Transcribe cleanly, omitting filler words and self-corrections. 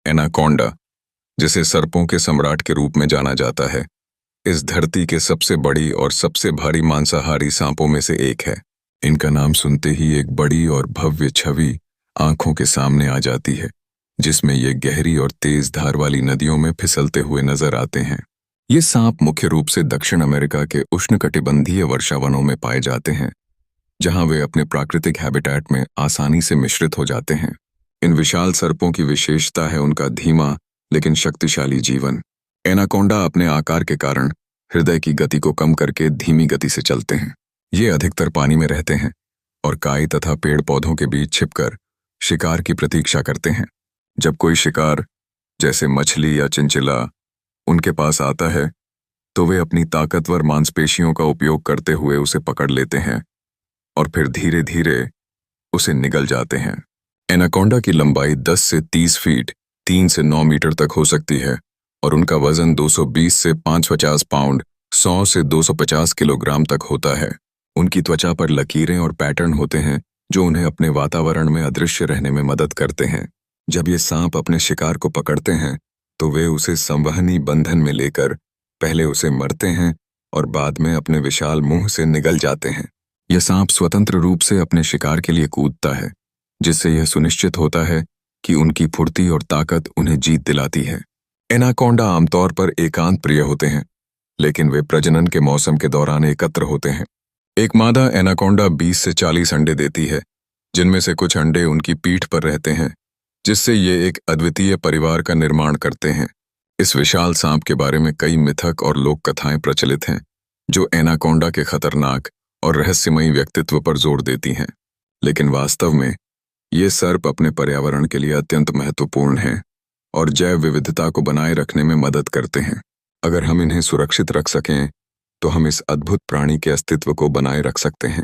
Anaconda, जिसे सर्पों के सम्राट के रूप में जाना जाता है, इस धरती के सबसे बड़ी और सबसे भारी मांसाहारी सांपों में से एक है। इनका नाम सुनते ही एक बड़ी और भव्य छवि आंखों के सामने आ जाती है, जिसमें ये गहरी और तेज धार वाली नदियों में फिसलते हुए नजर आते हैं। ये सांप मुख्य रूप से दक्षिण अमेरिका के उष्णकटिबंधीय वर्षावनों में पाए जाते हैं, जहां वे अपने प्राकृतिक हैबिटेट में आसानी से मिश्रित हो जाते हैं। इन विशाल सर्पों की विशेषता है उनका धीमा लेकिन शक्तिशाली जीवन। एनाकोंडा अपने आकार के कारण हृदय की गति को कम करके धीमी गति से चलते हैं। ये अधिकतर पानी में रहते हैं और काई तथा पेड़ पौधों के बीच छिपकर शिकार की प्रतीक्षा करते हैं। जब कोई शिकार, जैसे मछली या चिंचिला, उनके पास आता है तो वे अपनी ताकतवर मांसपेशियों का उपयोग करते हुए उसे पकड़ लेते हैं और फिर धीरे धीरे उसे निगल जाते हैं। एनाकोंडा की लंबाई 10 से 30 फीट 3 से 9 मीटर तक हो सकती है और उनका वजन 220 से 550 पाउंड 100 से 250 किलोग्राम तक होता है। उनकी त्वचा पर लकीरें और पैटर्न होते हैं जो उन्हें अपने वातावरण में अदृश्य रहने में मदद करते हैं। जब ये सांप अपने शिकार को पकड़ते हैं तो वे उसे संवहनी बंधन में लेकर पहले उसे मरते हैं और बाद में अपने विशाल मुंह से निगल जाते हैं। यह सांप स्वतंत्र रूप से अपने शिकार के लिए कूदता है, जिससे यह सुनिश्चित होता है कि उनकी फुर्ती और ताकत उन्हें जीत दिलाती है। एनाकोंडा आमतौर पर एकांत प्रिय होते हैं, लेकिन वे प्रजनन के मौसम के दौरान एकत्र होते हैं। एक मादा एनाकोंडा 20 से 40 अंडे देती है, जिनमें से कुछ अंडे उनकी पीठ पर रहते हैं, जिससे ये एक अद्वितीय परिवार का निर्माण करते हैं। इस विशाल सांप के बारे में कई मिथक और लोक कथाएं प्रचलित हैं, जो एनाकोंडा के खतरनाक और रहस्यमयी व्यक्तित्व पर जोर देती हैं। लेकिन वास्तव में ये सर्प अपने पर्यावरण के लिए अत्यंत महत्वपूर्ण हैं और जैव विविधता को बनाए रखने में मदद करते हैं। अगर हम इन्हें सुरक्षित रख सकें तो हम इस अद्भुत प्राणी के अस्तित्व को बनाए रख सकते हैं।